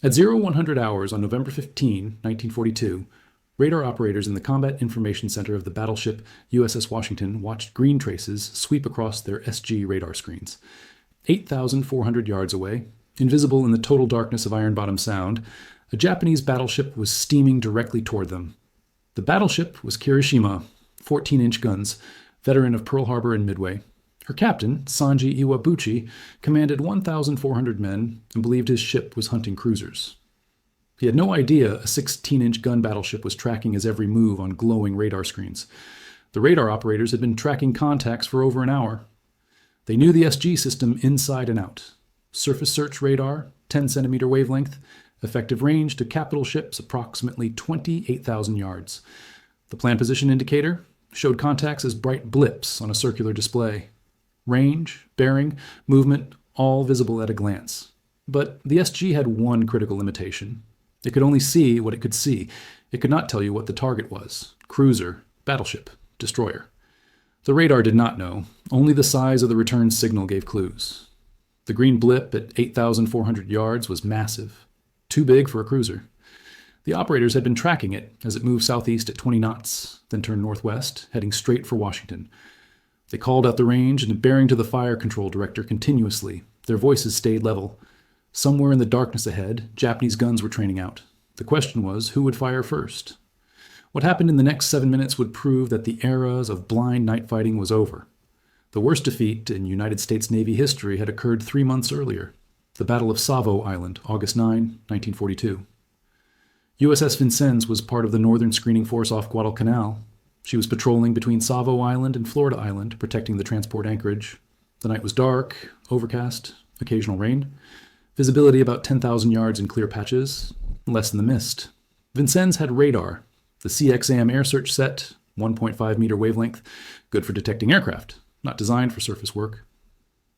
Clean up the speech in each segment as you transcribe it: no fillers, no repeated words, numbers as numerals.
At 0100 hours on November 15, 1942, radar operators in the Combat Information Center of the battleship USS Washington watched green traces sweep across their SG radar screens. 8,400 yards away, invisible in the total darkness of Iron Bottom Sound, a Japanese battleship was steaming directly toward them. The battleship was Kirishima, 14-inch guns, veteran of Pearl Harbor and Midway. Her captain, Sanji Iwabuchi, commanded 1,400 men and believed his ship was hunting cruisers. He had no idea a 16-inch gun battleship was tracking his every move on glowing radar screens. The radar operators had been tracking contacts for over an hour. They knew the SG system inside and out. Surface search radar, 10-centimeter wavelength, effective range to capital ships approximately 28,000 yards. The plan position indicator showed contacts as bright blips on a circular display. Range, bearing, movement, all visible at a glance. But the SG had one critical limitation. It could only see what it could see. It could not tell you what the target was: cruiser, battleship, destroyer. The radar did not know. Only the size of the return signal gave clues. The green blip at 8,400 yards was massive, too big for a cruiser. The operators had been tracking it as it moved southeast at 20 knots, then turned northwest, heading straight for Washington. They called out the range and bearing to the fire control director continuously. Their voices stayed level. Somewhere in the darkness ahead, Japanese guns were training out. The question was, who would fire first? What happened in the next 7 minutes would prove that the eras of blind night fighting was over. The worst defeat in United States Navy history had occurred 3 months earlier, the Battle of Savo Island, August 9, 1942. USS Vincennes was part of the Northern Screening Force off Guadalcanal. She was patrolling between Savo Island and Florida Island, protecting the transport anchorage. The night was dark, overcast, occasional rain. Visibility about 10,000 yards in clear patches, less in the mist. Vincennes had radar, the CXAM air search set, 1.5 meter wavelength, good for detecting aircraft, not designed for surface work.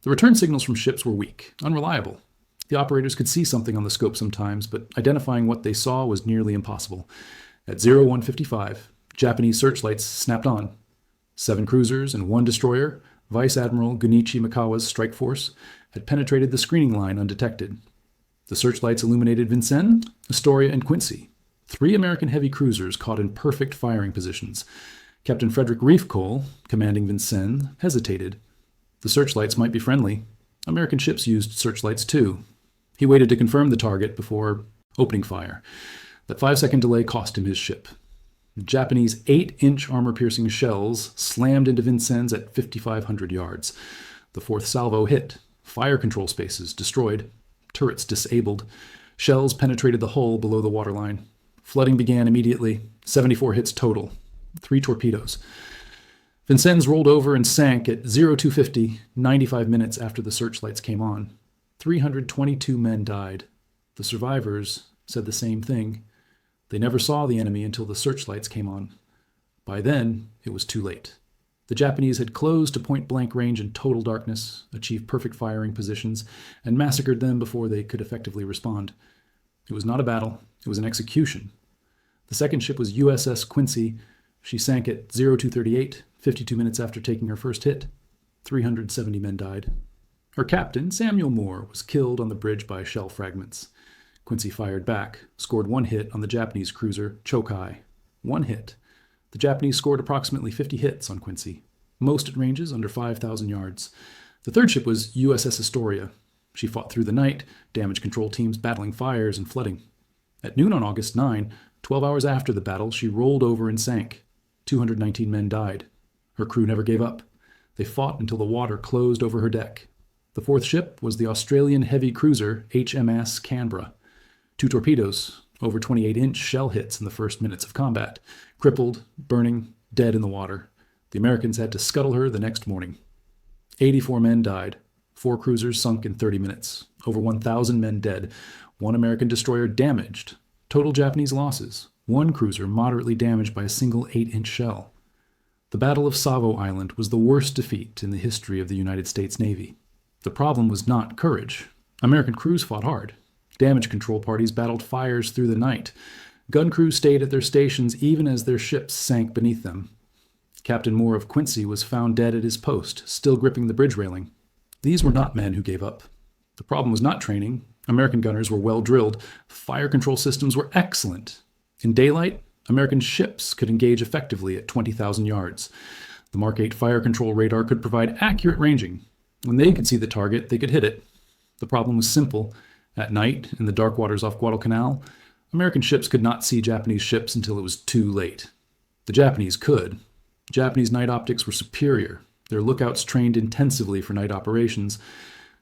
The return signals from ships were weak, unreliable. The operators could see something on the scope sometimes, but identifying what they saw was nearly impossible. At 0155, Japanese searchlights snapped on. 7 cruisers and 1 destroyer, Vice Admiral Gunichi Mikawa's strike force, had penetrated the screening line undetected. The searchlights illuminated Vincennes, Astoria, and Quincy, 3 American heavy cruisers caught in perfect firing positions. Captain Frederick Reefcoal, commanding Vincennes, hesitated. The searchlights might be friendly. American ships used searchlights too. He waited to confirm the target before opening fire. That 5-second delay cost him his ship. Japanese 8-inch armor-piercing shells slammed into Vincennes at 5,500 yards. The 4th salvo hit. Fire control spaces destroyed. Turrets disabled. Shells penetrated the hull below the waterline. Flooding began immediately. 74 hits total. 3 torpedoes. Vincennes rolled over and sank at 0250, 95 minutes after the searchlights came on. 322 men died. The survivors said the same thing. They never saw the enemy until the searchlights came on. By then, it was too late. The Japanese had closed to point-blank range in total darkness, achieved perfect firing positions, and massacred them before they could effectively respond. It was not a battle. It was an execution. The second ship was USS Quincy. She sank at 0238, 52 minutes after taking her first hit. 370 men died. Her captain, Samuel Moore, was killed on the bridge by shell fragments. Quincy fired back, scored 1 hit on the Japanese cruiser Chokai. 1 hit. The Japanese scored approximately 50 hits on Quincy, most at ranges under 5,000 yards. The third ship was USS Astoria. She fought through the night, damage control teams battling fires and flooding. At noon on August 9, 12 hours after the battle, she rolled over and sank. 219 men died. Her crew never gave up. They fought until the water closed over her deck. The 4th ship was the Australian heavy cruiser HMS Canberra. 2 torpedoes, over 28-inch shell hits in the first minutes of combat. Crippled, burning, dead in the water. The Americans had to scuttle her the next morning. 84 men died. 4 cruisers sunk in 30 minutes. Over 1,000 men dead. 1 American destroyer damaged. Total Japanese losses. 1 cruiser moderately damaged by a single 8-inch shell. The Battle of Savo Island was the worst defeat in the history of the United States Navy. The problem was not courage. American crews fought hard. Damage control parties battled fires through the night. Gun crews stayed at their stations even as their ships sank beneath them. Captain Moore of Quincy was found dead at his post, still gripping the bridge railing. These were not men who gave up. The problem was not training. American gunners were well drilled. Fire control systems were excellent. In daylight, American ships could engage effectively at 20,000 yards. The Mark 8 fire control radar could provide accurate ranging. When they could see the target, they could hit it. The problem was simple. At night, in the dark waters off Guadalcanal, American ships could not see Japanese ships until it was too late. The Japanese could. Japanese night optics were superior. Their lookouts trained intensively for night operations.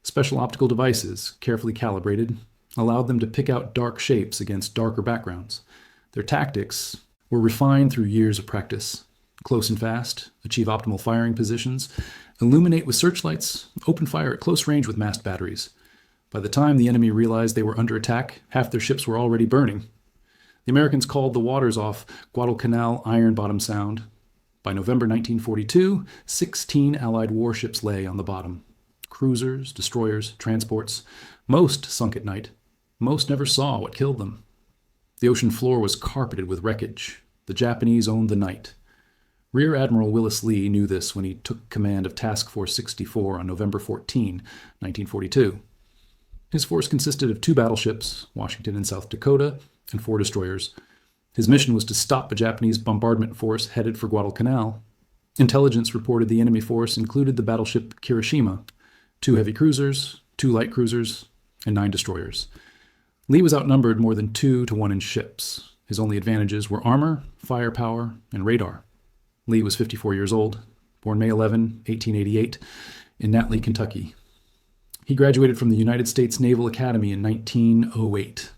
Special optical devices, carefully calibrated, allowed them to pick out dark shapes against darker backgrounds. Their tactics were refined through years of practice. Close and fast, achieve optimal firing positions, illuminate with searchlights, open fire at close range with masked batteries. By the time the enemy realized they were under attack, half their ships were already burning. The Americans called the waters off Guadalcanal Iron Bottom Sound. By November 1942, 16 Allied warships lay on the bottom. Cruisers, destroyers, transports. Most sunk at night. Most never saw what killed them. The ocean floor was carpeted with wreckage. The Japanese owned the night. Rear Admiral Willis Lee knew this when he took command of Task Force 64 on November 14, 1942. His force consisted of 2 battleships, Washington and South Dakota, and 4 destroyers. His mission was to stop a Japanese bombardment force headed for Guadalcanal. Intelligence reported the enemy force included the battleship Kirishima, 2 heavy cruisers, 2 light cruisers, and 9 destroyers. Lee was outnumbered more than 2 to 1 in ships. His only advantages were armor, firepower, and radar. Lee was 54 years old, born May 11, 1888, in Natley, Kentucky. He graduated from the United States Naval Academy in 1908.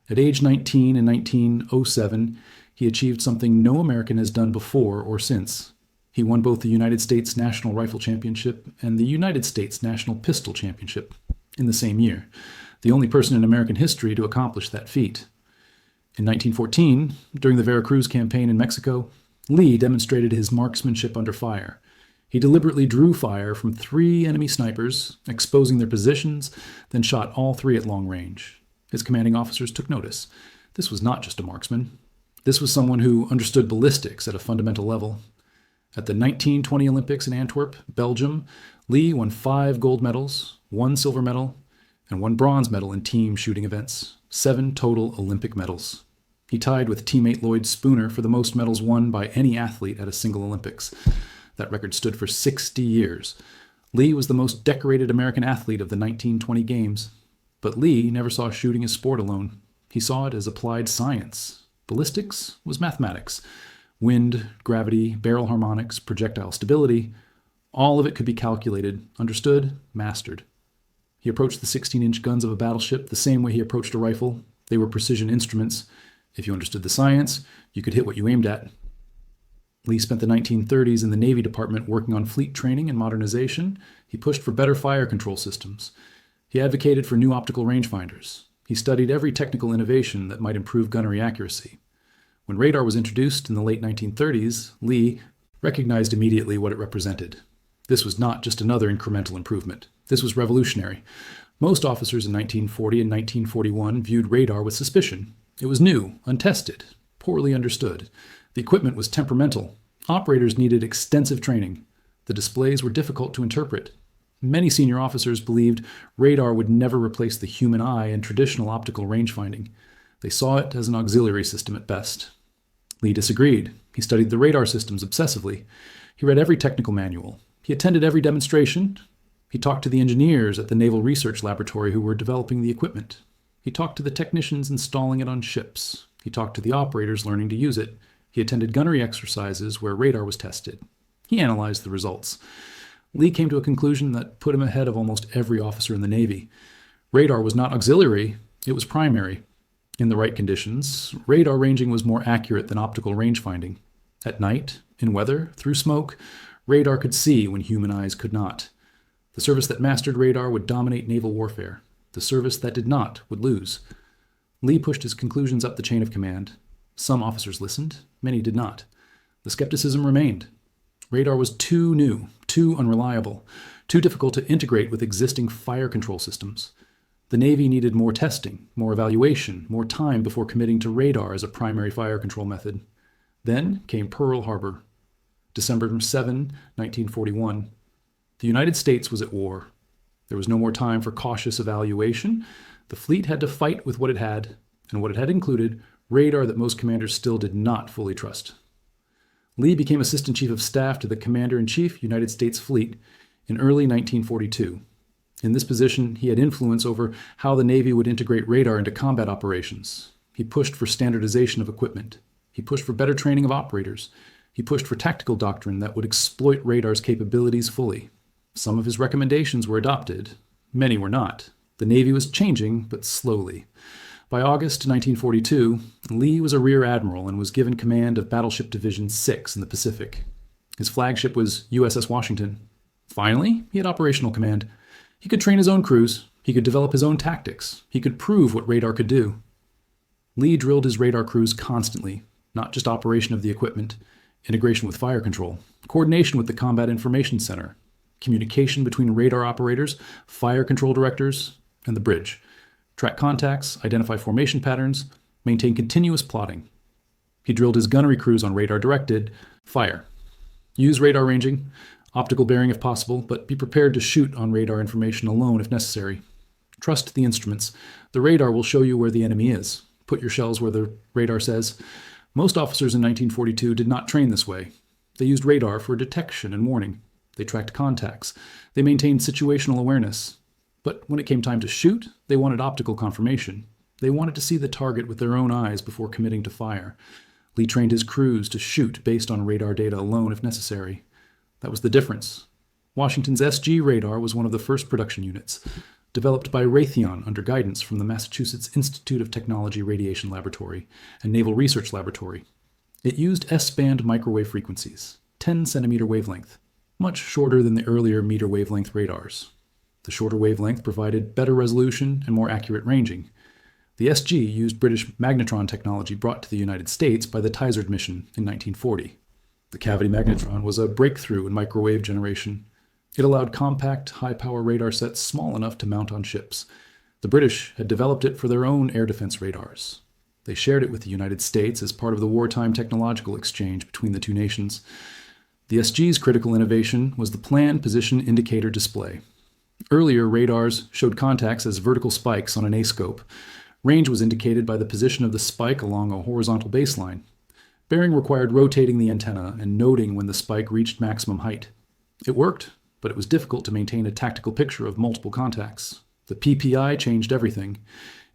At age 19 in 1907, he achieved something no American has done before or since. He won both the United States National Rifle Championship and the United States National Pistol Championship in the same year, the only person in American history to accomplish that feat. In 1914, during the Veracruz campaign in Mexico, Lee demonstrated his marksmanship under fire. He deliberately drew fire from 3 enemy snipers, exposing their positions, then shot all 3 at long range. His commanding officers took notice. This was not just a marksman. This was someone who understood ballistics at a fundamental level. At the 1920 Olympics in Antwerp, Belgium, Lee won 5 gold medals, 1 silver medal, and 1 bronze medal in team shooting events, 7 total Olympic medals. He tied with teammate Lloyd Spooner for the most medals won by any athlete at a single Olympics. That record stood for 60 years. Lee was the most decorated American athlete of the 1920 Games. But Lee never saw shooting as sport alone. He saw it as applied science. Ballistics was mathematics. Wind, gravity, barrel harmonics, projectile stability, all of it could be calculated, understood, mastered. He approached the 16-inch guns of a battleship the same way he approached a rifle. They were precision instruments. If you understood the science, you could hit what you aimed at. Lee spent the 1930s in the Navy Department working on fleet training and modernization. He pushed for better fire control systems. He advocated for new optical rangefinders. He studied every technical innovation that might improve gunnery accuracy. When radar was introduced in the late 1930s, Lee recognized immediately what it represented. This was not just another incremental improvement. This was revolutionary. Most officers in 1940 and 1941 viewed radar with suspicion. It was new, untested, poorly understood. The equipment was temperamental. Operators needed extensive training. The displays were difficult to interpret. Many senior officers believed radar would never replace the human eye in traditional optical rangefinding. They saw it as an auxiliary system at best. Lee disagreed. He studied the radar systems obsessively. He read every technical manual. He attended every demonstration. He talked to the engineers at the Naval Research Laboratory who were developing the equipment. He talked to the technicians installing it on ships. He talked to the operators learning to use it. He attended gunnery exercises where radar was tested. He analyzed the results. Lee came to a conclusion that put him ahead of almost every officer in the Navy. Radar was not auxiliary, it was primary. In the right conditions, radar ranging was more accurate than optical rangefinding. At night, in weather, through smoke, radar could see when human eyes could not. The service that mastered radar would dominate naval warfare. The service that did not would lose. Lee pushed his conclusions up the chain of command. Some officers listened, many did not. The skepticism remained. Radar was too new, too unreliable, too difficult to integrate with existing fire control systems. The Navy needed more testing, more evaluation, more time before committing to radar as a primary fire control method. Then came Pearl Harbor. December 7, 1941. The United States was at war. There was no more time for cautious evaluation. The fleet had to fight with what it had, and what it had included radar that most commanders still did not fully trust. Lee became Assistant Chief of Staff to the Commander-in-Chief, United States Fleet, in early 1942. In this position, he had influence over how the Navy would integrate radar into combat operations. He pushed for standardization of equipment. He pushed for better training of operators. He pushed for tactical doctrine that would exploit radar's capabilities fully. Some of his recommendations were adopted. Many were not. The Navy was changing, but slowly. By August 1942, Lee was a Rear Admiral and was given command of Battleship Division 6 in the Pacific. His flagship was USS Washington. Finally, he had operational command. He could train his own crews. He could develop his own tactics. He could prove what radar could do. Lee drilled his radar crews constantly, not just operation of the equipment, integration with fire control, coordination with the Combat Information Center, communication between radar operators, fire control directors, and the bridge, track contacts, identify formation patterns, maintain continuous plotting. He drilled his gunnery crews on radar-directed fire. Use radar ranging, optical bearing if possible, but be prepared to shoot on radar information alone if necessary. Trust the instruments. The radar will show you where the enemy is. Put your shells where the radar says. Most officers in 1942 did not train this way. They used radar for detection and warning. They tracked contacts. They maintained situational awareness. But when it came time to shoot, they wanted optical confirmation. They wanted to see the target with their own eyes before committing to fire. Lee trained his crews to shoot based on radar data alone if necessary. That was the difference. Washington's SG radar was one of the first production units, developed by Raytheon under guidance from the Massachusetts Institute of Technology Radiation Laboratory and Naval Research Laboratory. It used S-band microwave frequencies, 10-centimeter wavelength, much shorter than the earlier meter wavelength radars. The shorter wavelength provided better resolution and more accurate ranging. The SG used British magnetron technology brought to the United States by the Tizard mission in 1940. The cavity magnetron was a breakthrough in microwave generation. It allowed compact, high-power radar sets small enough to mount on ships. The British had developed it for their own air defense radars. They shared it with the United States as part of the wartime technological exchange between the two nations. The SG's critical innovation was the planned position indicator display. Earlier, radars showed contacts as vertical spikes on an A-scope. Range was indicated by the position of the spike along a horizontal baseline. Bearing required rotating the antenna and noting when the spike reached maximum height. It worked, but it was difficult to maintain a tactical picture of multiple contacts. The PPI changed everything.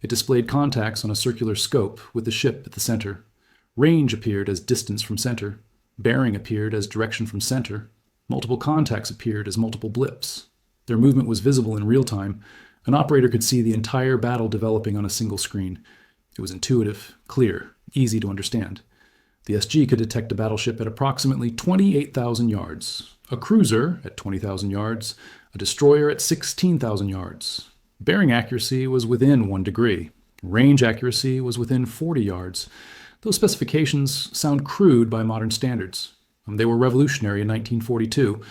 It displayed contacts on a circular scope with the ship at the center. Range appeared as distance from center. Bearing appeared as direction from center. Multiple contacts appeared as multiple blips. Their movement was visible in real time. An operator could see the entire battle developing on a single screen. It was intuitive, clear, easy to understand. The SG could detect a battleship at approximately 28,000 yards, a cruiser at 20,000 yards, a destroyer at 16,000 yards. Bearing accuracy was within 1 degree. Range accuracy was within 40 yards. Those specifications sound crude by modern standards. They were revolutionary in 1942.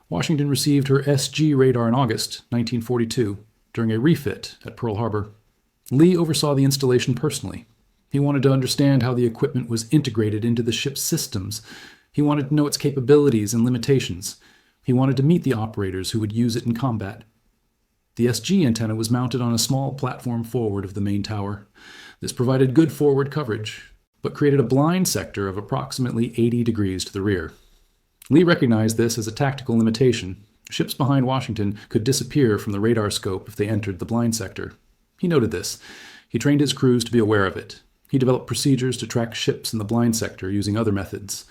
Washington received her SG radar in August 1942 during a refit at Pearl Harbor. Lee oversaw the installation personally. He wanted to understand how the equipment was integrated into the ship's systems. He wanted to know its capabilities and limitations. He wanted to meet the operators who would use it in combat. The SG antenna was mounted on a small platform forward of the main tower. This provided good forward coverage, but created a blind sector of approximately 80 degrees to the rear. Lee recognized this as a tactical limitation. Ships behind Washington could disappear from the radar scope if they entered the blind sector. He noted this. He trained his crews to be aware of it. He developed procedures to track ships in the blind sector using other methods.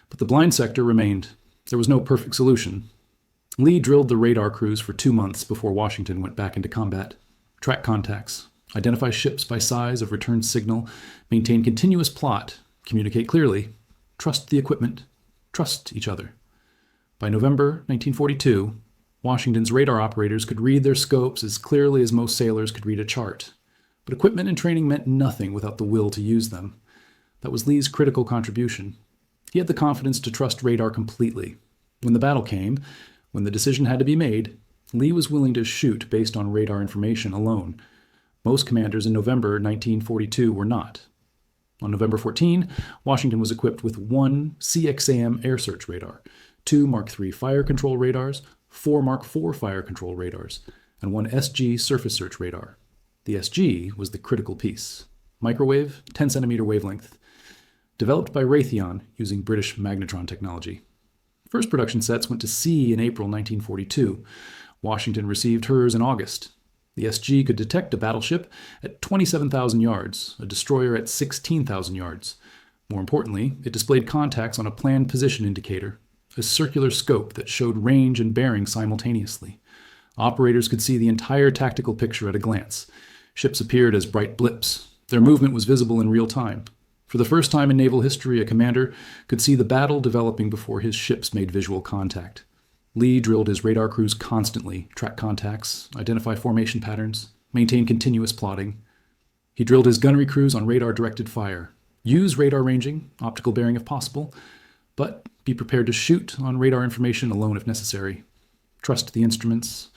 But the blind sector remained. There was no perfect solution. Lee drilled the radar crews for 2 months before Washington went back into combat. Track contacts, identify ships by size of return signal, maintain continuous plot, communicate clearly, trust the equipment, trust each other. By November 1942, Washington's radar operators could read their scopes as clearly as most sailors could read a chart. But equipment and training meant nothing without the will to use them. That was Lee's critical contribution. He had the confidence to trust radar completely. When the battle came, when the decision had to be made, Lee was willing to shoot based on radar information alone. Most commanders in November 1942 were not. On November 14, Washington was equipped with 1 CXAM air search radar, 2 Mark III fire control radars, 4 Mark IV fire control radars, and 1 SG surface search radar. The SG was the critical piece. Microwave, 10-centimeter wavelength. Developed by Raytheon using British magnetron technology. First production sets went to sea in April 1942. Washington received hers in August. The SG could detect a battleship at 27,000 yards, a destroyer at 16,000 yards. More importantly, it displayed contacts on a planned position indicator, a circular scope that showed range and bearing simultaneously. Operators could see the entire tactical picture at a glance. Ships appeared as bright blips. Their movement was visible in real time. For the first time in naval history, a commander could see the battle developing before his ships made visual contact. Lee drilled his radar crews constantly, track contacts, identify formation patterns, maintain continuous plotting. He drilled his gunnery crews on radar-directed fire. Use radar ranging, optical bearing if possible, but be prepared to shoot on radar information alone if necessary. Trust the instruments.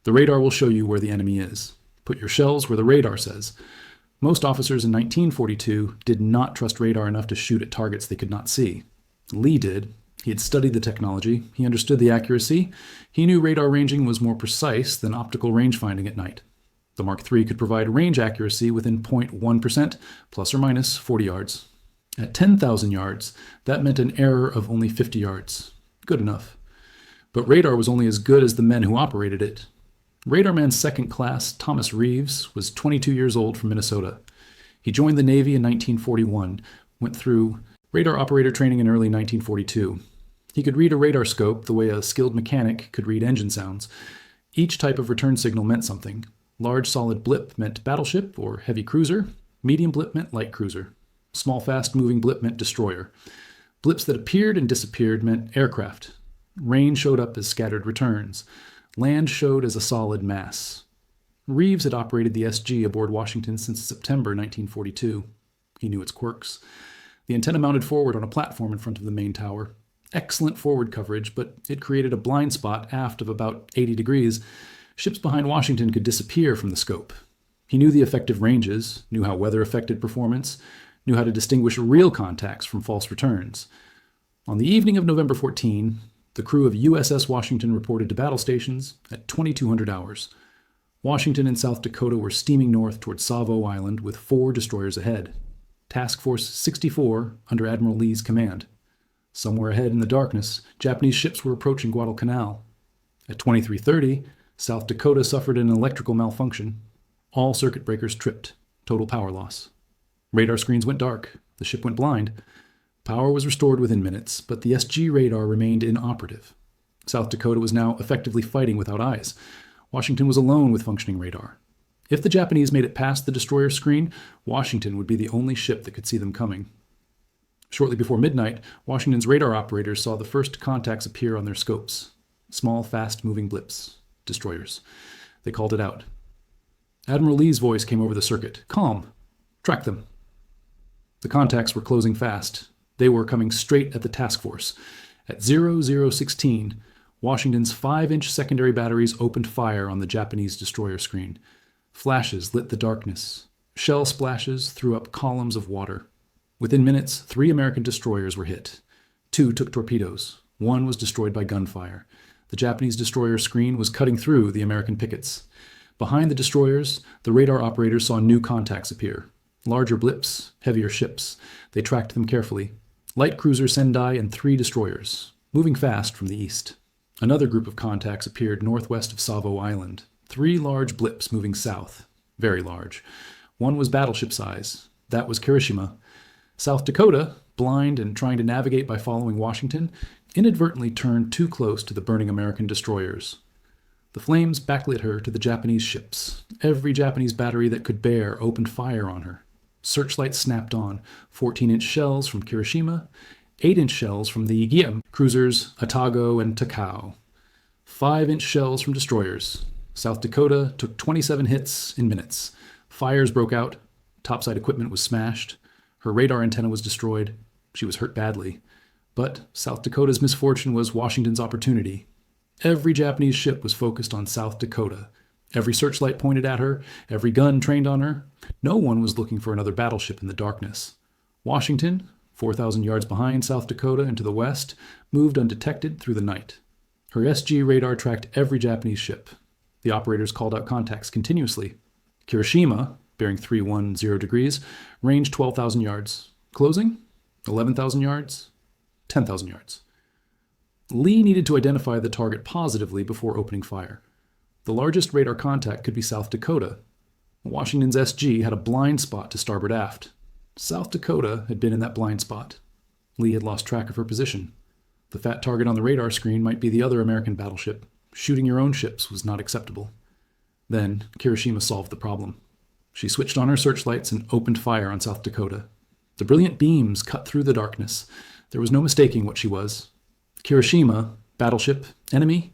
The radar will show you where the enemy is. Put your shells where the radar says. Most officers in 1942 did not trust radar enough to shoot at targets they could not see. Lee did. He had studied the technology. He understood the accuracy. He knew radar ranging was more precise than optical range finding at night. The Mark III could provide range accuracy within 0.1%, plus or minus 40 yards. At 10,000 yards, that meant an error of only 50 yards. Good enough. But radar was only as good as the men who operated it. Radarman Second Class Thomas Reeves was 22 years old from Minnesota. He joined the Navy in 1941, went through radar operator training in early 1942. He could read a radar scope the way a skilled mechanic could read engine sounds. Each type of return signal meant something. Large solid blip meant battleship or heavy cruiser. Medium blip meant light cruiser. Small fast moving blip meant destroyer. Blips that appeared and disappeared meant aircraft. Rain showed up as scattered returns. Land showed as a solid mass. Reeves had operated the SG aboard Washington since September 1942. He knew its quirks. The antenna mounted forward on a platform in front of the main tower. Excellent forward coverage, but it created a blind spot aft of about 80 degrees. Ships behind Washington could disappear from the scope. He knew the effective ranges, knew how weather affected performance, knew how to distinguish real contacts from false returns. On the evening of November 14, the crew of USS Washington reported to battle stations at 2200 hours. Washington and South Dakota were steaming north toward Savo Island with 4 destroyers ahead. Task Force 64 under Admiral Lee's command. Somewhere ahead in the darkness, Japanese ships were approaching Guadalcanal. At 23:30, South Dakota suffered an electrical malfunction. All circuit breakers tripped. Total power loss. Radar screens went dark. The ship went blind. Power was restored within minutes, but the SG radar remained inoperative. South Dakota was now effectively fighting without eyes. Washington was alone with functioning radar. If the Japanese made it past the destroyer screen, Washington would be the only ship that could see them coming. Shortly before midnight, Washington's radar operators saw the first contacts appear on their scopes. Small, fast-moving blips. Destroyers. They called it out. Admiral Lee's voice came over the circuit. Calm. Track them. The contacts were closing fast. They were coming straight at the task force. At 0016, Washington's 5-inch secondary batteries opened fire on the Japanese destroyer screen. Flashes lit the darkness. Shell splashes threw up columns of water. Within minutes, 3 American destroyers were hit. 2 took torpedoes. 1 was destroyed by gunfire. The Japanese destroyer screen was cutting through the American pickets. Behind the destroyers, the radar operators saw new contacts appear. Larger blips, heavier ships. They tracked them carefully. Light cruiser Sendai and 3 destroyers, moving fast from the east. Another group of contacts appeared northwest of Savo Island. 3 large blips moving south. Very large. 1 was battleship size. That was Kirishima. South Dakota, blind and trying to navigate by following Washington, inadvertently turned too close to the burning American destroyers. The flames backlit her to the Japanese ships. Every Japanese battery that could bear opened fire on her. Searchlights snapped on, 14-inch shells from Kirishima, 8-inch shells from the Giem cruisers Atago and Takao, 5-inch shells from destroyers. South Dakota took 27 hits in minutes. Fires broke out. Topside equipment was smashed. Her radar antenna was destroyed. She was hurt badly. But South Dakota's misfortune was Washington's opportunity. Every Japanese ship was focused on South Dakota. Every searchlight pointed at her, every gun trained on her. No one was looking for another battleship in the darkness. Washington, 4,000 yards behind South Dakota and to the west, moved undetected through the night. Her SG radar tracked every Japanese ship. The operators called out contacts continuously. Kirishima, bearing 310 degrees, range 12,000 yards. Closing, 11,000 yards, 10,000 yards. Lee needed to identify the target positively before opening fire. The largest radar contact could be South Dakota. Washington's SG had a blind spot to starboard aft. South Dakota had been in that blind spot. Lee had lost track of her position. The fat target on the radar screen might be the other American battleship. Shooting your own ships was not acceptable. Then, Kirishima solved the problem. She switched on her searchlights and opened fire on South Dakota. The brilliant beams cut through the darkness. There was no mistaking what she was. Kirishima, battleship, enemy,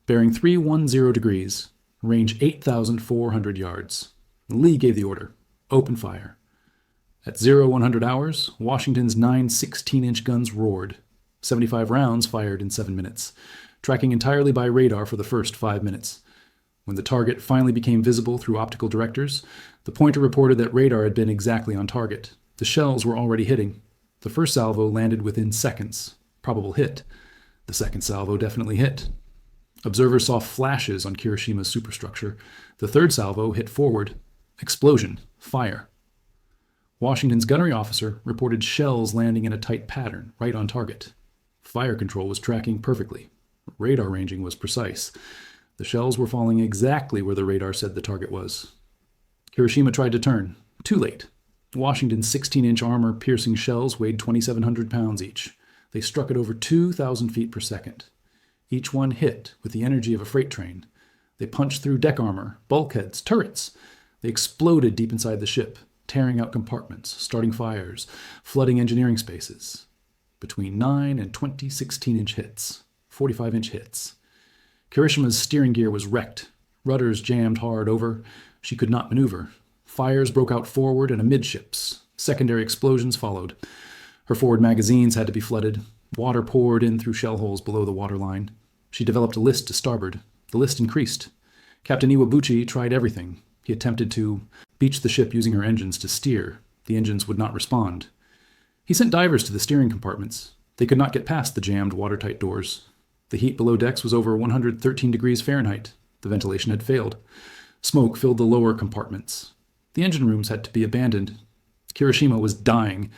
bearing 310 degrees, range 8,400 yards. Lee gave the order. Open fire. At 0100 hours, Washington's 9 16-inch guns roared. 75 rounds fired in 7 minutes, tracking entirely by radar for the first 5 minutes. When the target finally became visible through optical directors, the pointer reported that radar had been exactly on target. The shells were already hitting. The first salvo landed within seconds. Probable hit. The second salvo definitely hit. Observers saw flashes on Kirishima's superstructure. The third salvo hit forward. Explosion. Fire. Washington's gunnery officer reported shells landing in a tight pattern, right on target. Fire control was tracking perfectly. Radar ranging was precise. The shells were falling exactly where the radar said the target was. Kirishima tried to turn. Too late. Washington's 16-inch armor-piercing shells weighed 2,700 pounds each. They struck at over 2,000 feet per second. Each one hit with the energy of a freight train. They punched through deck armor, bulkheads, turrets. They exploded deep inside the ship, tearing out compartments, starting fires, flooding engineering spaces. Between 9 and 20 16-inch hits, 45-inch hits. Kirishima's steering gear was wrecked. Rudders jammed hard over. She could not maneuver. Fires broke out forward and amidships. Secondary explosions followed. Her forward magazines had to be flooded. Water poured in through shell holes below the waterline. She developed a list to starboard. The list increased. Captain Iwabuchi tried everything. He attempted to beach the ship using her engines to steer. The engines would not respond. He sent divers to the steering compartments. They could not get past the jammed, watertight doors. The heat below decks was over 113 degrees Fahrenheit. The ventilation had failed. Smoke filled the lower compartments. The engine rooms had to be abandoned. Kirishima was dying.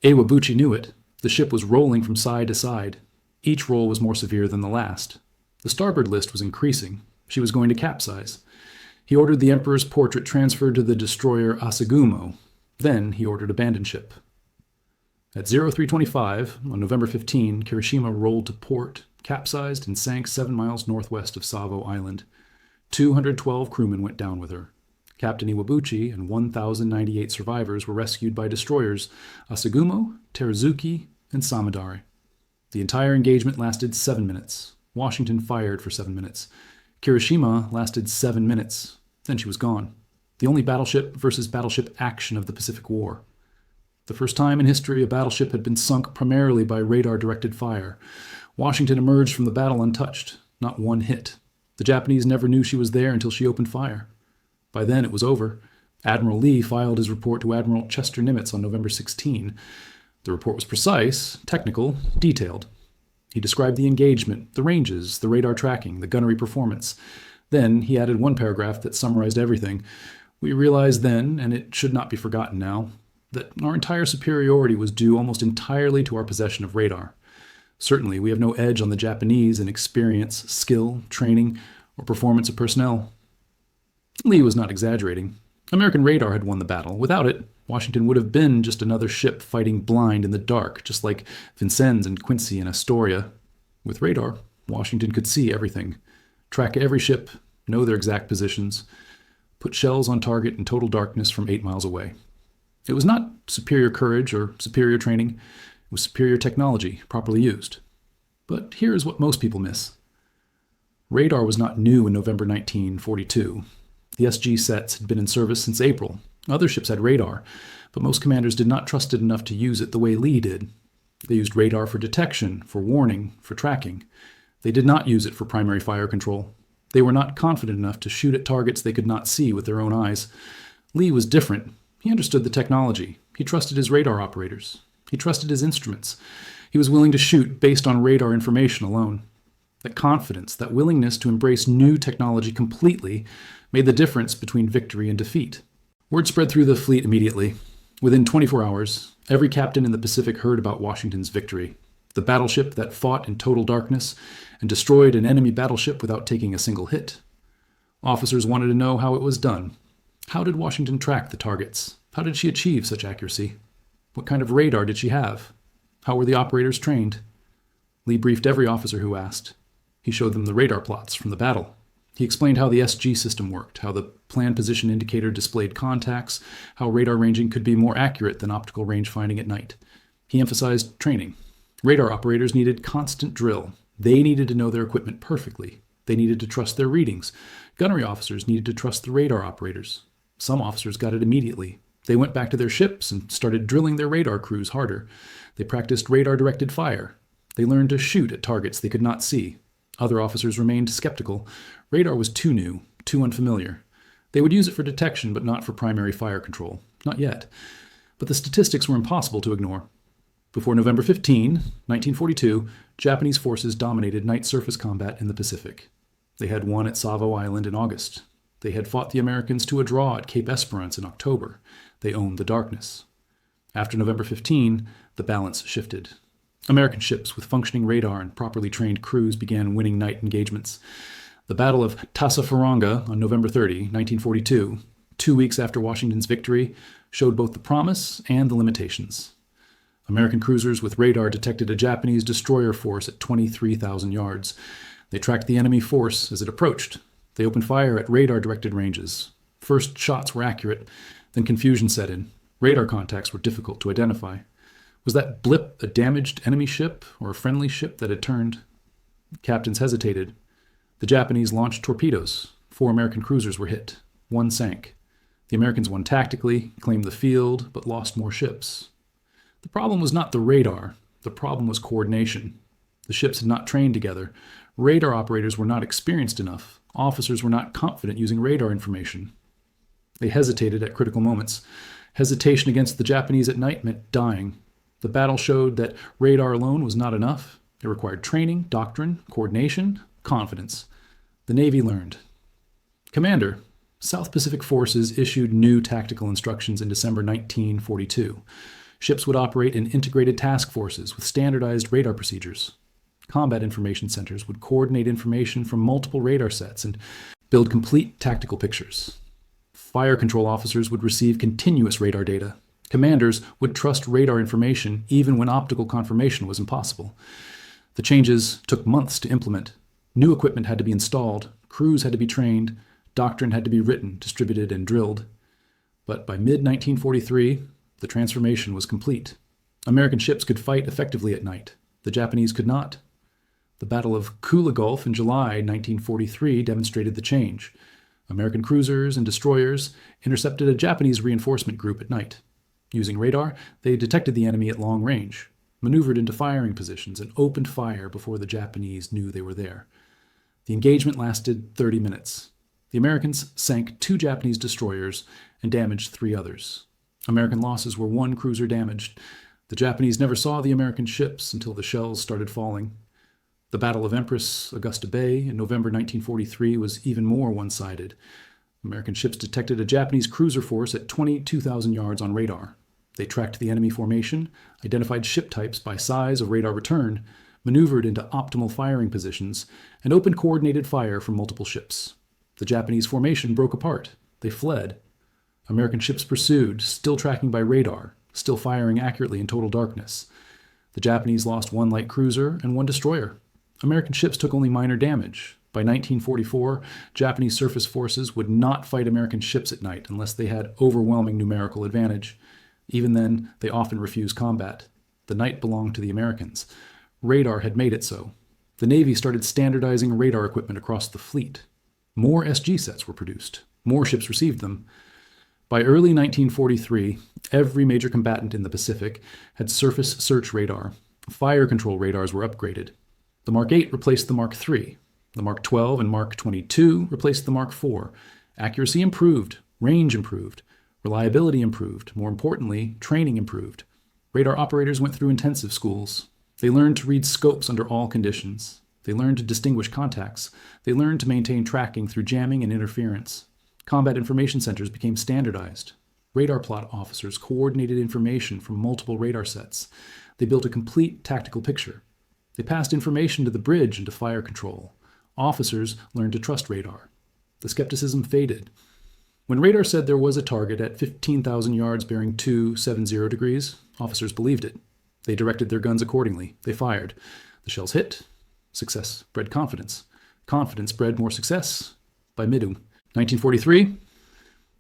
Iwabuchi knew it. The ship was rolling from side to side. Each roll was more severe than the last. The starboard list was increasing. She was going to capsize. He ordered the Emperor's portrait transferred to the destroyer Asagumo. Then he ordered abandon ship. At 0325, on November 15, Kirishima rolled to port, capsized, and sank 7 miles northwest of Savo Island. 212 crewmen went down with her. Captain Iwabuchi and 1,098 survivors were rescued by destroyers Asagumo, Teruzuki, and Samadare. The entire engagement lasted 7 minutes. Washington fired for 7 minutes. Kirishima lasted 7 minutes. Then she was gone. The only battleship versus battleship action of the Pacific War. The first time in history a battleship had been sunk primarily by radar-directed fire. Washington emerged from the battle untouched, not one hit. The Japanese never knew she was there until she opened fire. By then it was over. Admiral Lee filed his report to Admiral Chester Nimitz on November 16. The report was precise, technical, detailed. He described the engagement, the ranges, the radar tracking, the gunnery performance. Then he added one paragraph that summarized everything. We realized then, and it should not be forgotten now, that our entire superiority was due almost entirely to our possession of radar. Certainly, we have no edge on the Japanese in experience, skill, training, or performance of personnel. Lee was not exaggerating. American radar had won the battle. Without it, Washington would have been just another ship fighting blind in the dark, just like Vincennes and Quincy and Astoria. With radar, Washington could see everything, track every ship, know their exact positions, put shells on target in total darkness from 8 miles away. It was not superior courage or superior training. It was superior technology, properly used. But here is what most people miss. Radar was not new in November 1942. The SG sets had been in service since April. Other ships had radar, but most commanders did not trust it enough to use it the way Lee did. They used radar for detection, for warning, for tracking. They did not use it for primary fire control. They were not confident enough to shoot at targets they could not see with their own eyes. Lee was different. He understood the technology. He trusted his radar operators. He trusted his instruments. He was willing to shoot based on radar information alone. That confidence, that willingness to embrace new technology completely, made the difference between victory and defeat. Word spread through the fleet immediately. Within 24 hours, every captain in the Pacific heard about Washington's victory. The battleship that fought in total darkness and destroyed an enemy battleship without taking a single hit. Officers wanted to know how it was done. How did Washington track the targets? How did she achieve such accuracy? What kind of radar did she have? How were the operators trained? Lee briefed every officer who asked. He showed them the radar plots from the battle. He explained how the SG system worked, how the planned position indicator displayed contacts, how radar ranging could be more accurate than optical range finding at night. He emphasized training. Radar operators needed constant drill. They needed to know their equipment perfectly. They needed to trust their readings. Gunnery officers needed to trust the radar operators. Some officers got it immediately. They went back to their ships and started drilling their radar crews harder. They practiced radar-directed fire. They learned to shoot at targets they could not see. Other officers remained skeptical. Radar was too new, too unfamiliar. They would use it for detection, but not for primary fire control. Not yet. But the statistics were impossible to ignore. Before November 15, 1942, Japanese forces dominated night surface combat in the Pacific. They had won at Savo Island in August. They had fought the Americans to a draw at Cape Esperance in October. They owned the darkness. After November 15, the balance shifted. American ships with functioning radar and properly trained crews began winning night engagements. The Battle of Tassafaronga on November 30, 1942, 2 weeks after Washington's victory, showed both the promise and the limitations. American cruisers with radar detected a Japanese destroyer force at 23,000 yards. They tracked the enemy force as it approached. They opened fire at radar-directed ranges. First shots were accurate, then confusion set in. Radar contacts were difficult to identify. Was that blip a damaged enemy ship or a friendly ship that had turned? Captains hesitated. The Japanese launched torpedoes. 4 American cruisers were hit. 1 sank. The Americans won tactically, claimed the field, but lost more ships. The problem was not the radar. The problem was coordination. The ships had not trained together. Radar operators were not experienced enough. Officers were not confident using radar information. They hesitated at critical moments. Hesitation against the Japanese at night meant dying. The battle showed that radar alone was not enough. It required training, doctrine, coordination, confidence. The Navy learned. Commander, South Pacific Forces issued new tactical instructions in December 1942. Ships would operate in integrated task forces with standardized radar procedures. Combat information centers would coordinate information from multiple radar sets and build complete tactical pictures. Fire control officers would receive continuous radar data. Commanders would trust radar information even when optical confirmation was impossible. The changes took months to implement. New equipment had to be installed, crews had to be trained, doctrine had to be written, distributed, and drilled. But by mid-1943, the transformation was complete. American ships could fight effectively at night. The Japanese could not. The Battle of Kula Gulf in July 1943 demonstrated the change. American cruisers and destroyers intercepted a Japanese reinforcement group at night. Using radar, they detected the enemy at long range, maneuvered into firing positions, and opened fire before the Japanese knew they were there. The engagement lasted 30 minutes. The Americans sank 2 Japanese destroyers and damaged 3 others. American losses were 1 cruiser damaged. The Japanese never saw the American ships until the shells started falling. The Battle of Empress Augusta Bay in November 1943 was even more one-sided. American ships detected a Japanese cruiser force at 22,000 yards on radar. They tracked the enemy formation, identified ship types by size of radar return, maneuvered into optimal firing positions, and opened coordinated fire from multiple ships. The Japanese formation broke apart. They fled. American ships pursued, still tracking by radar, still firing accurately in total darkness. The Japanese lost 1 light cruiser and 1 destroyer. American ships took only minor damage. By 1944, Japanese surface forces would not fight American ships at night unless they had overwhelming numerical advantage. Even then, they often refused combat. The night belonged to the Americans. Radar had made it so. The Navy started standardizing radar equipment across the fleet. More SG sets were produced. More ships received them. By early 1943, every major combatant in the Pacific had surface search radar. Fire control radars were upgraded. The Mark 8 replaced the Mark 3. The Mark 12 and Mark 22 replaced the Mark 4. Accuracy improved, range improved, reliability improved, more importantly, training improved. Radar operators went through intensive schools. They learned to read scopes under all conditions. They learned to distinguish contacts. They learned to maintain tracking through jamming and interference. Combat information centers became standardized. Radar plot officers coordinated information from multiple radar sets. They built a complete tactical picture. They passed information to the bridge and to fire control. Officers learned to trust radar. The skepticism faded. When radar said there was a target at 15,000 yards bearing 270 degrees, officers believed it. They directed their guns accordingly. They fired. The shells hit. Success bred confidence. Confidence bred more success. By mid-1943,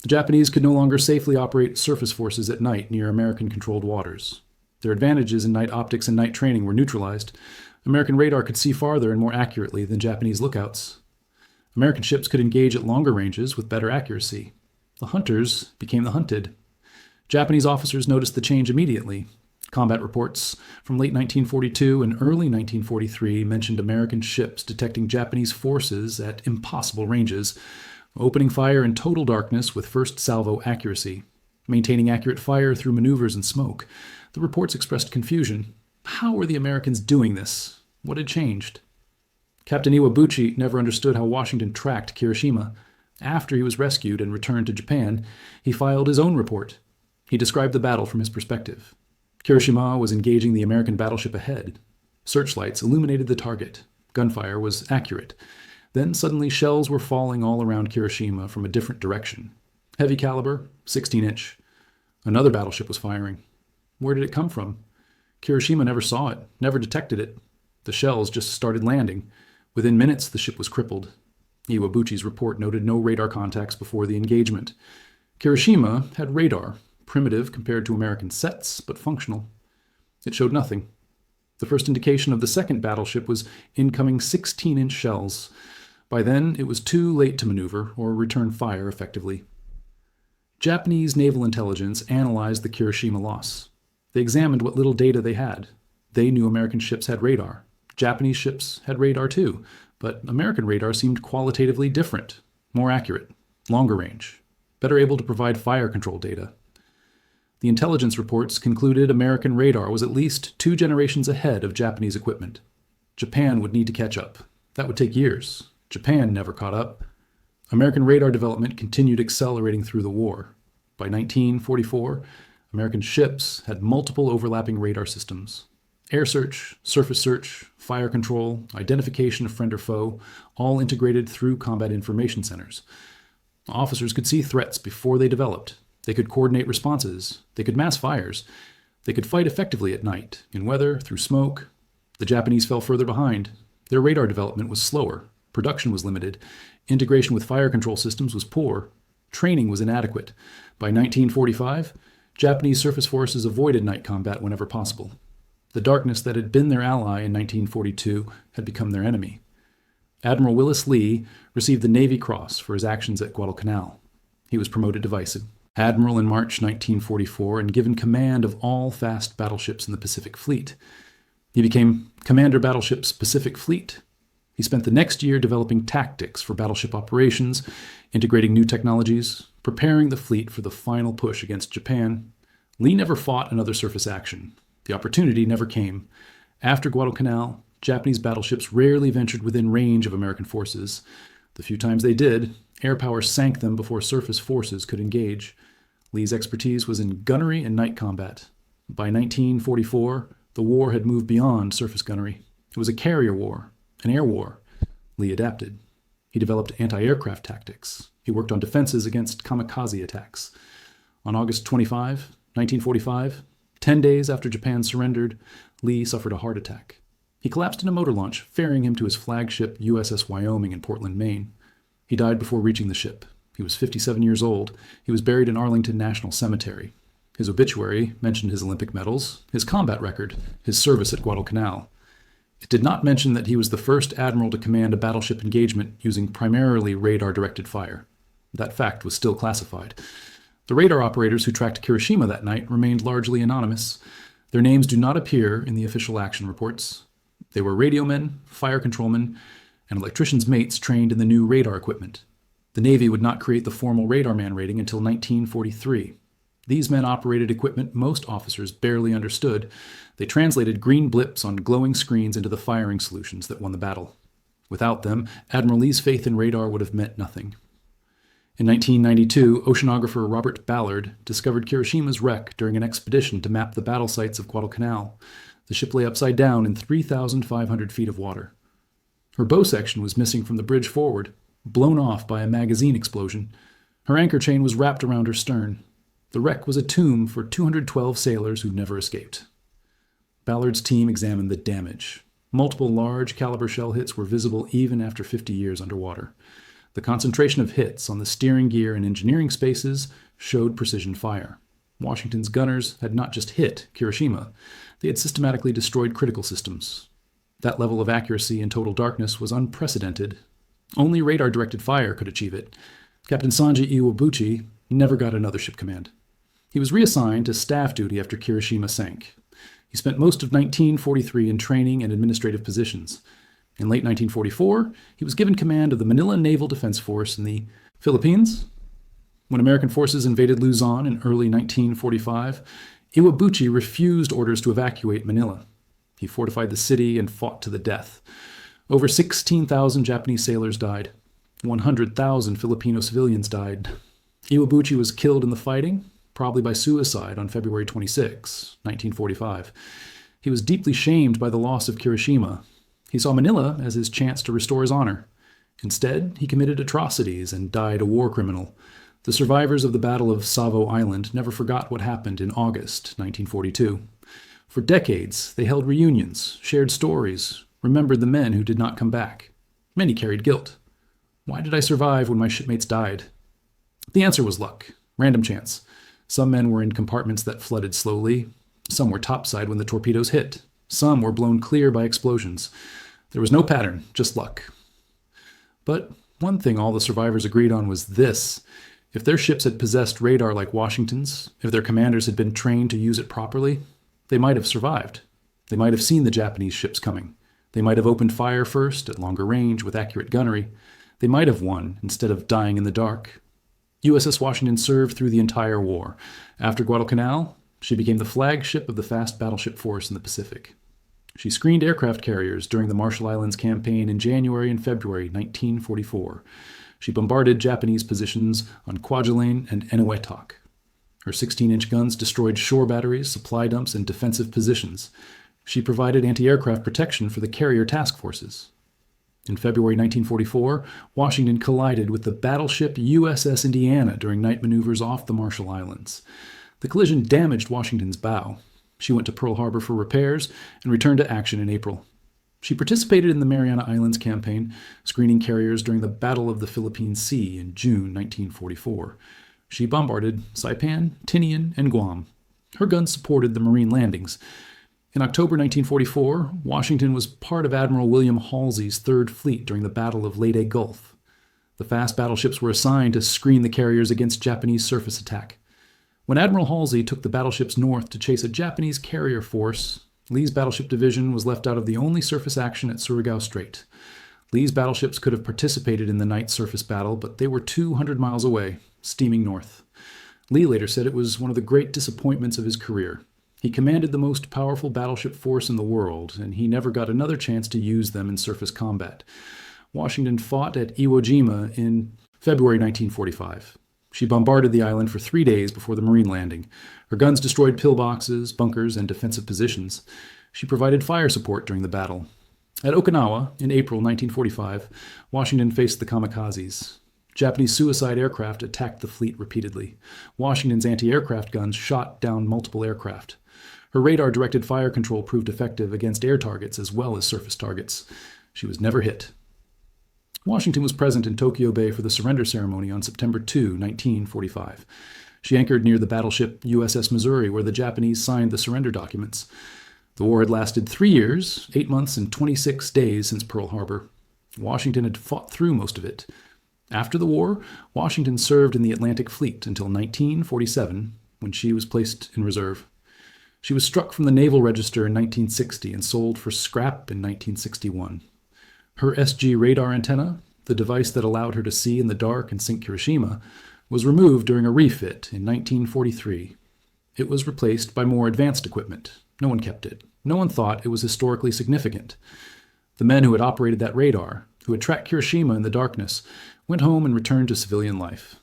the Japanese could no longer safely operate surface forces at night near American-controlled waters. Their advantages in night optics and night training were neutralized. American radar could see farther and more accurately than Japanese lookouts. American ships could engage at longer ranges with better accuracy. The hunters became the hunted. Japanese officers noticed the change immediately. Combat reports from late 1942 and early 1943 mentioned American ships detecting Japanese forces at impossible ranges, opening fire in total darkness with first salvo accuracy, maintaining accurate fire through maneuvers and smoke. The reports expressed confusion. How were the Americans doing this? What had changed? Captain Iwabuchi never understood how Washington tracked Kirishima. After he was rescued and returned to Japan, he filed his own report. He described the battle from his perspective. Kirishima was engaging the American battleship ahead. Searchlights illuminated the target. Gunfire was accurate. Then suddenly shells were falling all around Kirishima from a different direction. Heavy caliber, 16-inch. Another battleship was firing. Where did it come from? Kirishima never saw it, never detected it. The shells just started landing. Within minutes, the ship was crippled. Iwabuchi's report noted no radar contacts before the engagement. Kirishima had radar, primitive compared to American sets, but functional. It showed nothing. The first indication of the second battleship was incoming 16-inch shells. By then, it was too late to maneuver or return fire effectively. Japanese naval intelligence analyzed the Kirishima loss. They examined what little data they had. They knew American ships had radar. Japanese ships had radar too, but American radar seemed qualitatively different, more accurate, longer range, better able to provide fire control data. The intelligence reports concluded American radar was at least 2 generations ahead of Japanese equipment. Japan would need to catch up. That would take years. Japan never caught up. American radar development continued accelerating through the war. By 1944, American ships had multiple overlapping radar systems. Air search, surface search, fire control, identification of friend or foe, all integrated through combat information centers. Officers could see threats before they developed. They could coordinate responses. They could mass fires. They could fight effectively at night, in weather, through smoke. The Japanese fell further behind. Their radar development was slower. Production was limited. Integration with fire control systems was poor. Training was inadequate. By 1945, Japanese surface forces avoided night combat whenever possible. The darkness that had been their ally in 1942 had become their enemy. Admiral Willis Lee received the Navy Cross for his actions at Guadalcanal. He was promoted to vice admiral in March 1944 and given command of all fast battleships in the Pacific Fleet. He became Commander Battleships Pacific Fleet. He spent the next year developing tactics for battleship operations, integrating new technologies, preparing the fleet for the final push against Japan. Lee never fought another surface action. The opportunity never came. After Guadalcanal, Japanese battleships rarely ventured within range of American forces. The few times they did, air power sank them before surface forces could engage. Lee's expertise was in gunnery and night combat. By 1944, the war had moved beyond surface gunnery. It was a carrier war, an air war. Lee adapted. He developed anti-aircraft tactics. He worked on defenses against kamikaze attacks. On August 25, 1945, 10 days after Japan surrendered, Lee suffered a heart attack. He collapsed in a motor launch, ferrying him to his flagship USS Wyoming in Portland, Maine. He died before reaching the ship. He was 57 years old. He was buried in Arlington National Cemetery. His obituary mentioned his Olympic medals, his combat record, his service at Guadalcanal. It did not mention that he was the first admiral to command a battleship engagement using primarily radar-directed fire. That fact was still classified. The radar operators who tracked Kirishima that night remained largely anonymous. Their names do not appear in the official action reports. They were radiomen, fire controlmen, and electricians' mates trained in the new radar equipment. The Navy would not create the formal radarman rating until 1943. These men operated equipment most officers barely understood. They translated green blips on glowing screens into the firing solutions that won the battle. Without them, Admiral Lee's faith in radar would have meant nothing. In 1992, oceanographer Robert Ballard discovered Kiroshima's wreck during an expedition to map the battle sites of Guadalcanal. The ship lay upside down in 3,500 feet of water. Her bow section was missing from the bridge forward, blown off by a magazine explosion. Her anchor chain was wrapped around her stern. The wreck was a tomb for 212 sailors who never escaped. Ballard's team examined the damage. Multiple large caliber shell hits were visible even after 50 years underwater. The concentration of hits on the steering gear and engineering spaces showed precision fire. Washington's gunners had not just hit Hiroshima, they had systematically destroyed critical systems. That level of accuracy in total darkness was unprecedented. Only radar-directed fire could achieve it. Captain Sanji Iwabuchi never got another ship command. He was reassigned to staff duty after Hiroshima sank. He spent most of 1943 in training and administrative positions. In late 1944, he was given command of the Manila Naval Defense Force in the Philippines. When American forces invaded Luzon in early 1945, Iwabuchi refused orders to evacuate Manila. He fortified the city and fought to the death. Over 16,000 Japanese sailors died. 100,000 Filipino civilians died. Iwabuchi was killed in the fighting, probably by suicide, on February 26, 1945. He was deeply shamed by the loss of Hiroshima. He saw Manila as his chance to restore his honor. Instead, he committed atrocities and died a war criminal. The survivors of the Battle of Savo Island never forgot what happened in August 1942. For decades, they held reunions, shared stories, remembered the men who did not come back. Many carried guilt. Why did I survive when my shipmates died? The answer was luck, random chance. Some men were in compartments that flooded slowly. Some were topside when the torpedoes hit. Some were blown clear by explosions. There was no pattern, just luck. But one thing all the survivors agreed on was this. If their ships had possessed radar like Washington's, if their commanders had been trained to use it properly, they might have survived. They might have seen the Japanese ships coming. They might have opened fire first, at longer range, with accurate gunnery. They might have won, instead of dying in the dark. USS Washington served through the entire war. After Guadalcanal, she became the flagship of the fast battleship force in the Pacific. She screened aircraft carriers during the Marshall Islands campaign in January and February 1944. She bombarded Japanese positions on Kwajalein and Eniwetok. Her 16-inch guns destroyed shore batteries, supply dumps, and defensive positions. She provided anti-aircraft protection for the carrier task forces. In February 1944, Washington collided with the battleship USS Indiana during night maneuvers off the Marshall Islands. The collision damaged Washington's bow. She went to Pearl Harbor for repairs and returned to action in April. She participated in the Mariana Islands campaign, screening carriers during the Battle of the Philippine Sea in June 1944. She bombarded Saipan, Tinian, and Guam. Her guns supported the Marine landings. In October 1944, Washington was part of Admiral William Halsey's Third Fleet during the Battle of Leyte Gulf. The fast battleships were assigned to screen the carriers against Japanese surface attack. When Admiral Halsey took the battleships north to chase a Japanese carrier force, Lee's battleship division was left out of the only surface action at Surigao Strait. Lee's battleships could have participated in the night surface battle, but they were 200 miles away, steaming north. Lee later said it was one of the great disappointments of his career. He commanded the most powerful battleship force in the world, and he never got another chance to use them in surface combat. Washington fought at Iwo Jima in February 1945. She bombarded the island for 3 days before the Marine landing. Her guns destroyed pillboxes, bunkers, and defensive positions. She provided fire support during the battle. At Okinawa, in April 1945, Washington faced the kamikazes. Japanese suicide aircraft attacked the fleet repeatedly. Washington's anti-aircraft guns shot down multiple aircraft. Her radar-directed fire control proved effective against air targets as well as surface targets. She was never hit. Washington was present in Tokyo Bay for the surrender ceremony on September 2, 1945. She anchored near the battleship USS Missouri, where the Japanese signed the surrender documents. The war had lasted 3 years, 8 months, and 26 days since Pearl Harbor. Washington had fought through most of it. After the war, Washington served in the Atlantic Fleet until 1947, when she was placed in reserve. She was struck from the Naval Register in 1960 and sold for scrap in 1961. Her SG radar antenna, the device that allowed her to see in the dark and sink Hiroshima, was removed during a refit in 1943. It was replaced by more advanced equipment. No one kept it. No one thought it was historically significant. The men who had operated that radar, who had tracked Hiroshima in the darkness, went home and returned to civilian life.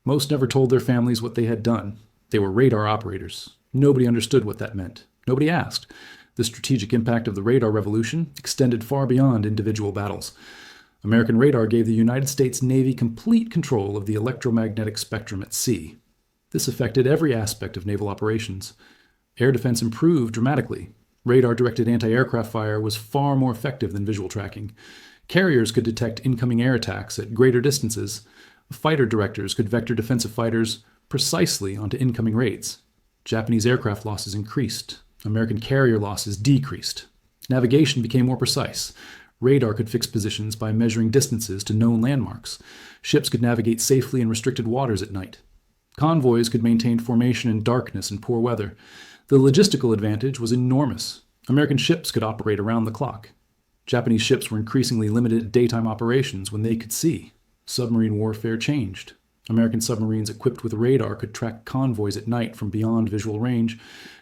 Most never told their families what they had done. They were radar operators. Nobody understood what that meant. Nobody asked. The strategic impact of the radar revolution extended far beyond individual battles. American radar gave the United States Navy complete control of the electromagnetic spectrum at sea. This affected every aspect of naval operations. Air defense improved dramatically. Radar-directed anti-aircraft fire was far more effective than visual tracking. Carriers could detect incoming air attacks at greater distances. Fighter directors could vector defensive fighters precisely onto incoming raids. Japanese aircraft losses increased. American carrier losses decreased. Navigation became more precise. Radar could fix positions by measuring distances to known landmarks. Ships could navigate safely in restricted waters at night. Convoys could maintain formation in darkness and poor weather. The logistical advantage was enormous. American ships could operate around the clock. Japanese ships were increasingly limited to daytime operations when they could see. Submarine warfare changed. American submarines equipped with radar could track convoys at night from beyond visual range.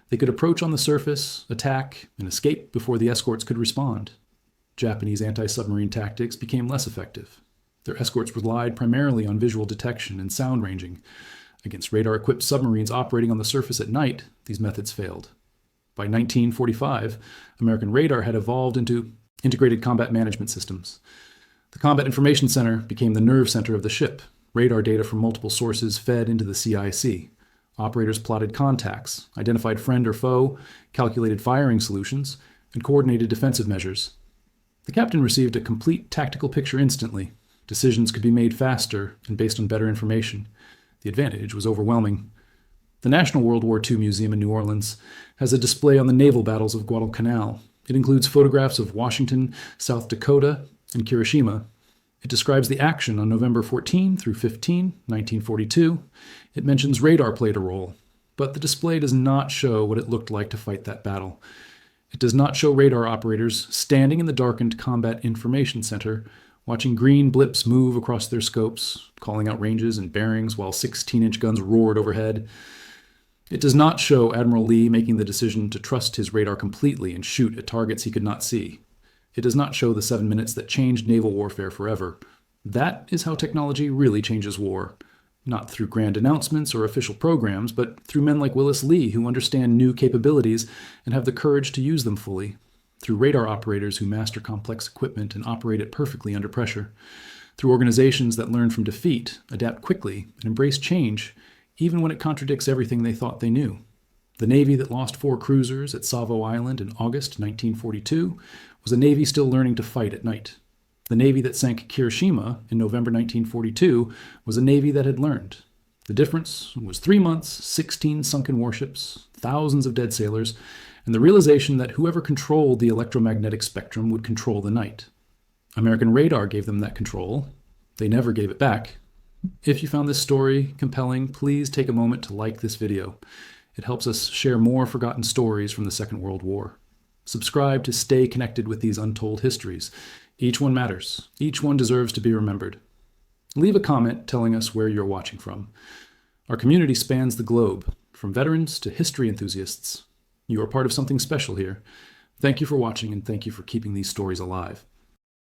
They could approach on the surface, attack, and escape before the escorts could respond. Japanese anti-submarine tactics became less effective. Their escorts relied primarily on visual detection and sound ranging. Against radar-equipped submarines operating on the surface at night, these methods failed. By 1945, American radar had evolved into integrated combat management systems. The Combat Information Center became the nerve center of the ship. Radar data from multiple sources fed into the CIC. Operators plotted contacts, identified friend or foe, calculated firing solutions, and coordinated defensive measures. The captain received a complete tactical picture instantly. Decisions could be made faster and based on better information. The advantage was overwhelming. The National World War II Museum in New Orleans has a display on the naval battles of Guadalcanal. It includes photographs of Washington, South Dakota, and Hiroshima. It describes the action on November 14 through 15, 1942. It mentions radar played a role, but the display does not show what it looked like to fight that battle. It does not show radar operators standing in the darkened Combat Information Center, watching green blips move across their scopes, calling out ranges and bearings while 16-inch guns roared overhead. It does not show Admiral Lee making the decision to trust his radar completely and shoot at targets he could not see. It does not show the 7 minutes that changed naval warfare forever. That is how technology really changes war. Not through grand announcements or official programs, but through men like Willis Lee who understand new capabilities and have the courage to use them fully. Through radar operators who master complex equipment and operate it perfectly under pressure. Through organizations that learn from defeat, adapt quickly, and embrace change, even when it contradicts everything they thought they knew. The Navy that lost 4 cruisers at Savo Island in August 1942 was a Navy still learning to fight at night. The Navy that sank Hiroshima in November 1942 was a Navy that had learned. The difference was 3 months, 16 sunken warships, thousands of dead sailors, and the realization that whoever controlled the electromagnetic spectrum would control the night. American radar gave them that control. They never gave it back. If you found this story compelling, please take a moment to like this video. It helps us share more forgotten stories from the Second World War. Subscribe to stay connected with these untold histories. Each one matters. Each one deserves to be remembered. Leave a comment telling us where you're watching from. Our community spans the globe, from veterans to history enthusiasts. You are part of something special here. Thank you for watching, and thank you for keeping these stories alive.